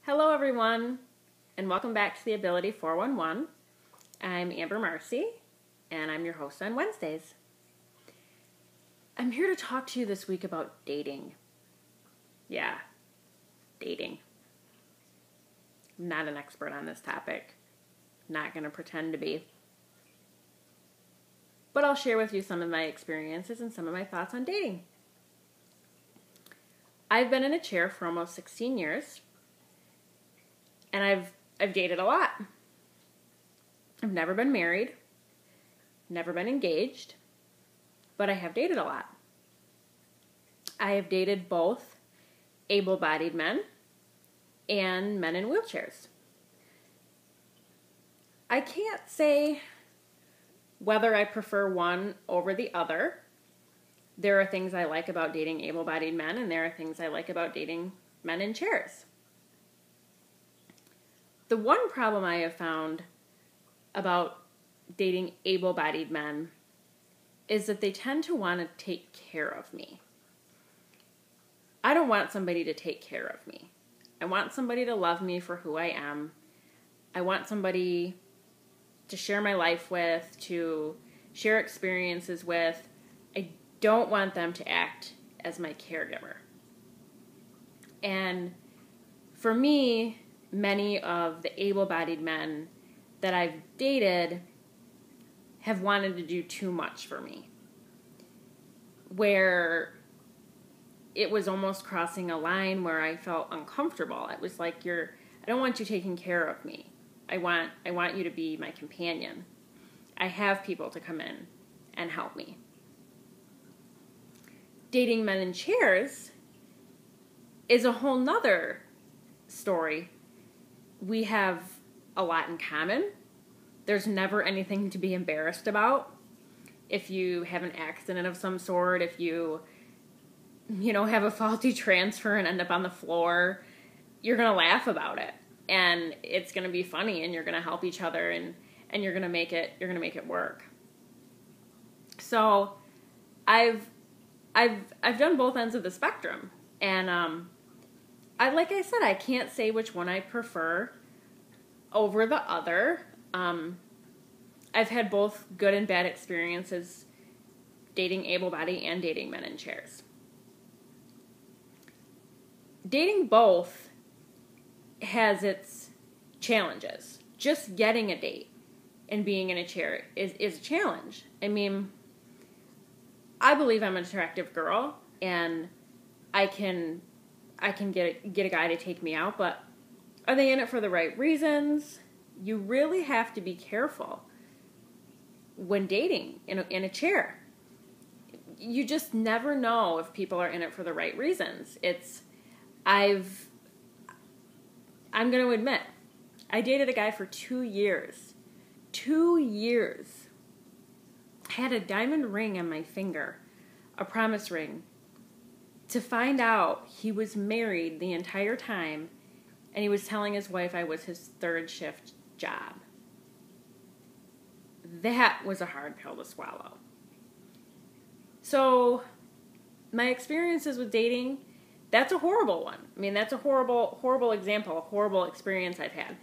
Hello everyone, and welcome back to the Ability 411. I'm Amber Marcy, and I'm your host on Wednesdays. I'm here to talk to you this week about dating. Yeah, dating. I'm not an expert on this topic. Not going to pretend to be. But I'll share with you some of my experiences and some of my thoughts on dating. I've been in a chair for almost 16 years. And I've dated a lot. I've never been married, never been engaged, but I have dated a lot. I have dated both able-bodied men and men in wheelchairs. I can't say whether I prefer one over the other. There are things I like about dating able-bodied men, and there are things I like about dating men in chairs. The one problem I have found about dating able-bodied men is that they tend to want to take care of me. I don't want somebody to take care of me. I want somebody to love me for who I am. I want somebody to share my life with, to share experiences with. I don't want them to act as my caregiver. And for me, many of the able-bodied men that I've dated have wanted to do too much for me, where it was almost crossing a line where I felt uncomfortable. It was like, I don't want you taking care of me. I want you to be my companion. I have people to come in and help me. Dating men in chairs is a whole nother story. We have a lot in common. There's never anything to be embarrassed about. If you have an accident of some sort, if you have a faulty transfer and end up on the floor, you're going to laugh about it. And it's going to be funny, and you're going to help each other, and you're going to make it work. So I've done both ends of the spectrum. And like I said, I can't say which one I prefer over the other. I've had both good and bad experiences dating able-bodied and dating men in chairs. Dating both has its challenges. Just getting a date and being in a chair is a challenge. I mean, I believe I'm an attractive girl, and I can get a guy to take me out, but are they in it for the right reasons? You really have to be careful when dating in a chair. You just never know if people are in it for the right reasons. I'm going to admit, I dated a guy for 2 years. 2 years. I had a diamond ring on my finger, a promise ring, to find out he was married the entire time, and he was telling his wife I was his third shift job. That was a hard pill to swallow. So, my experiences with dating, that's a horrible one. I mean, that's a horrible example, a horrible experience I've had.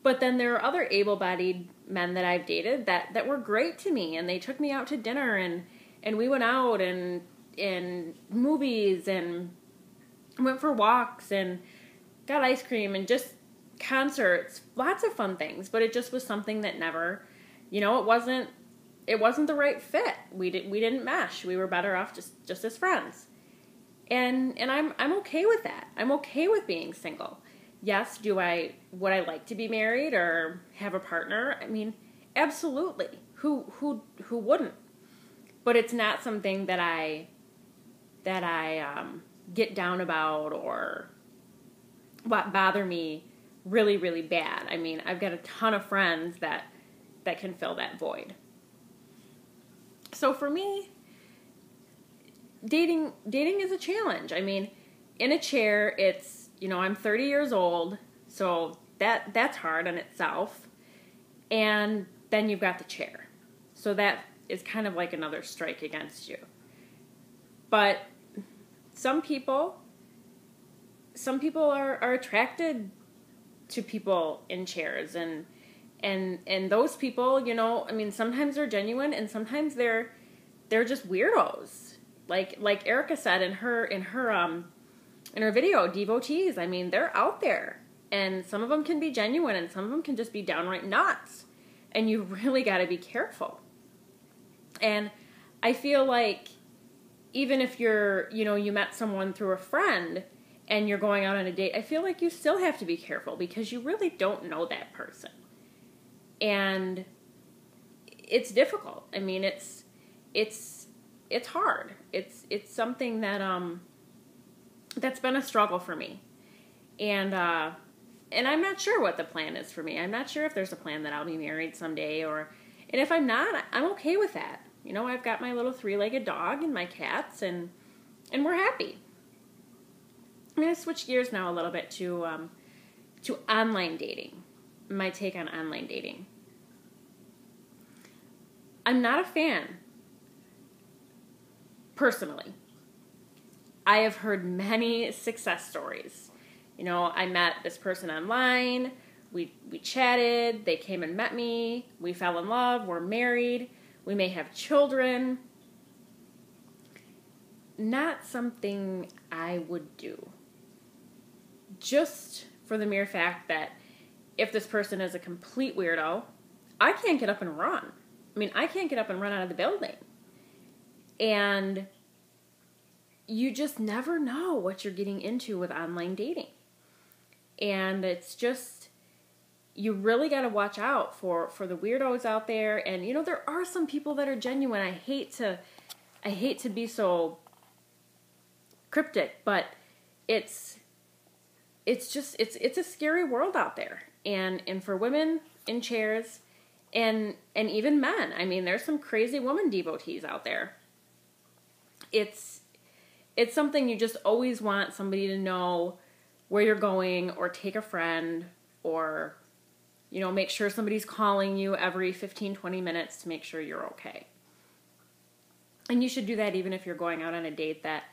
But then there are other able-bodied men that I've dated that were great to me, and they took me out to dinner, and we went out and in movies and went for walks and got ice cream and just concerts, lots of fun things. But it just was something that never, it wasn't the right fit. We didn't mesh. We were better off just as friends. And I'm okay with that. I'm okay with being single. Yes, would I like to be married or have a partner? I mean, absolutely. Who wouldn't? But it's not something that I get down about or what bother me really, really bad. I mean, I've got a ton of friends that can fill that void. So for me, dating is a challenge. I mean, in a chair, it's, I'm 30 years old, so that's hard on itself. And then you've got the chair. So that is kind of like another strike against you. But some people are attracted to people in chairs, and those people, you know, I mean, sometimes they're genuine and sometimes they're just weirdos. Like Erica said in her video, devotees, I mean, they're out there. And some of them can be genuine and some of them can just be downright nuts. And you really got to be careful. And I feel like even if you're, you know, you met someone through a friend and you're going out on a date, I feel like you still have to be careful because you really don't know that person. And it's difficult. I mean, it's hard. It's something that that's been a struggle for me. And I'm not sure what the plan is for me. I'm not sure if there's a plan that I'll be married someday, and if I'm not, I'm okay with that. You know, I've got my little 3-legged dog and my cats, and we're happy. I'm going to switch gears now a little bit to online dating. My take on online dating. I'm not a fan, personally. I have heard many success stories. You know, I met this person online, we chatted, they came and met me, we fell in love, we're married, we may have children. Not something I would do. Just for the mere fact that if this person is a complete weirdo, I can't get up and run. I mean, I can't get up and run out of the building. And you just never know what you're getting into with online dating. And it's just, you really got to watch out for the weirdos out there. And, you know, there are some people that are genuine. I hate to be so cryptic, but it's a scary world out there. And for women in chairs and even men, I mean, there's some crazy woman devotees out there. It's something you just always want somebody to know where you're going, or take a friend, or, you know, make sure somebody's calling you every 15, 20 minutes to make sure you're okay. And you should do that even if you're going out on a date that,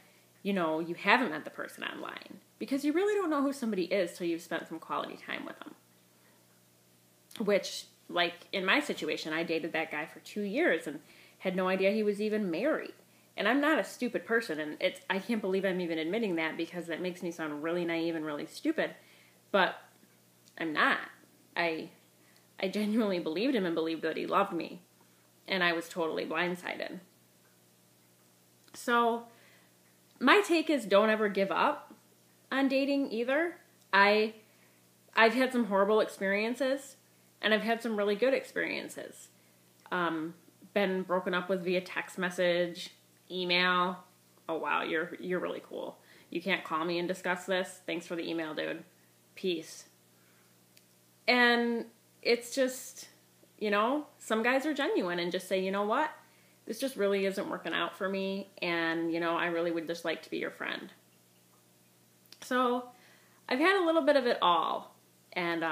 you know, you haven't met the person online, because you really don't know who somebody is till you've spent some quality time with them. Which, like in my situation, I dated that guy for 2 years and had no idea he was even married. And I'm not a stupid person, and I can't believe I'm even admitting that, because that makes me sound really naive and really stupid. But I'm not. I genuinely believed him and believed that he loved me. And I was totally blindsided. So my take is, don't ever give up on dating either. I've had some horrible experiences, and I've had some really good experiences. Been broken up with via text message, email. Oh wow, you're really cool. You can't call me and discuss this. Thanks for the email, dude. Peace. And it's just, you know, some guys are genuine and just say, you know what? This just really isn't working out for me, and, you know, I really would just like to be your friend. So I've had a little bit of it all. And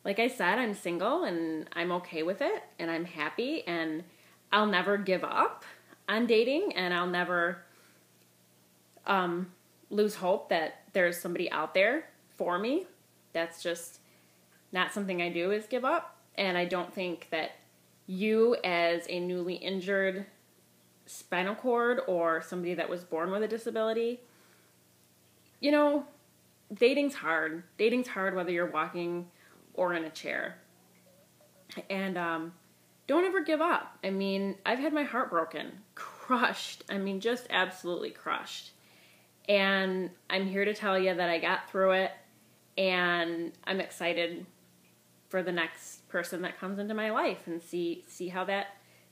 like I said, I'm single and I'm okay with it, and I'm happy, and I'll never give up on dating, and I'll never lose hope that there's somebody out there for me. That's just not something I do, is give up. And I don't think that you, as a newly injured spinal cord or somebody that was born with a disability, you know, dating's hard. Dating's hard whether you're walking or in a chair. And don't ever give up. I mean, I've had my heart broken, crushed. I mean, just absolutely crushed. And I'm here to tell you that I got through it, and I'm excited for the next person that comes into my life, and see how that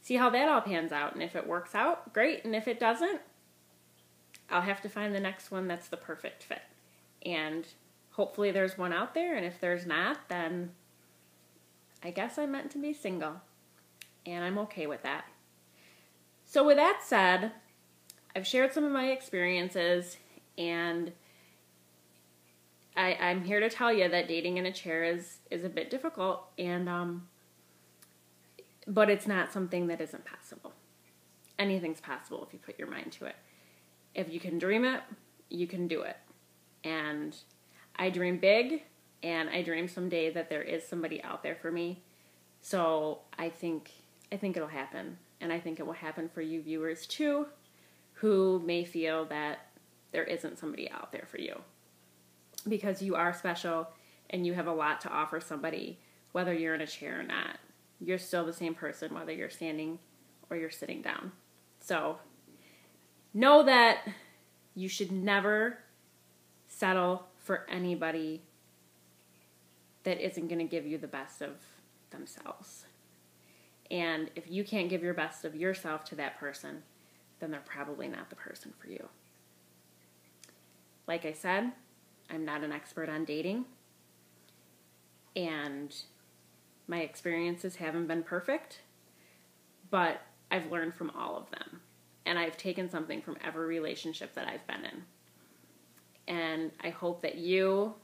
all pans out. And if it works out, great. And if it doesn't, I'll have to find the next one that's the perfect fit. And hopefully there's one out there. And if there's not, then I guess I'm meant to be single. And I'm okay with that. So with that said, I've shared some of my experiences, and I'm here to tell you that dating in a chair is a bit difficult, and but it's not something that isn't possible. Anything's possible if you put your mind to it. If you can dream it, you can do it. And I dream big, and I dream someday that there is somebody out there for me. So I think it'll happen, and I think it will happen for you viewers too, who may feel that there isn't somebody out there for you, because you are special and you have a lot to offer somebody, whether you're in a chair or not. You're still the same person, whether you're standing or you're sitting down. So know that you should never settle for anybody that isn't going to give you the best of themselves. And if you can't give your best of yourself to that person, then they're probably not the person for you. Like I said, I'm not an expert on dating, and my experiences haven't been perfect, but I've learned from all of them, and I've taken something from every relationship that I've been in. And I hope that you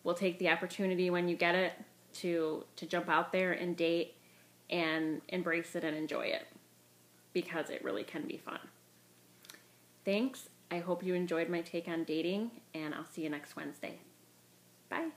will take the opportunity when you get it to jump out there and date and embrace it and enjoy it, because it really can be fun. Thanks. I hope you enjoyed my take on dating, and I'll see you next Wednesday. Bye.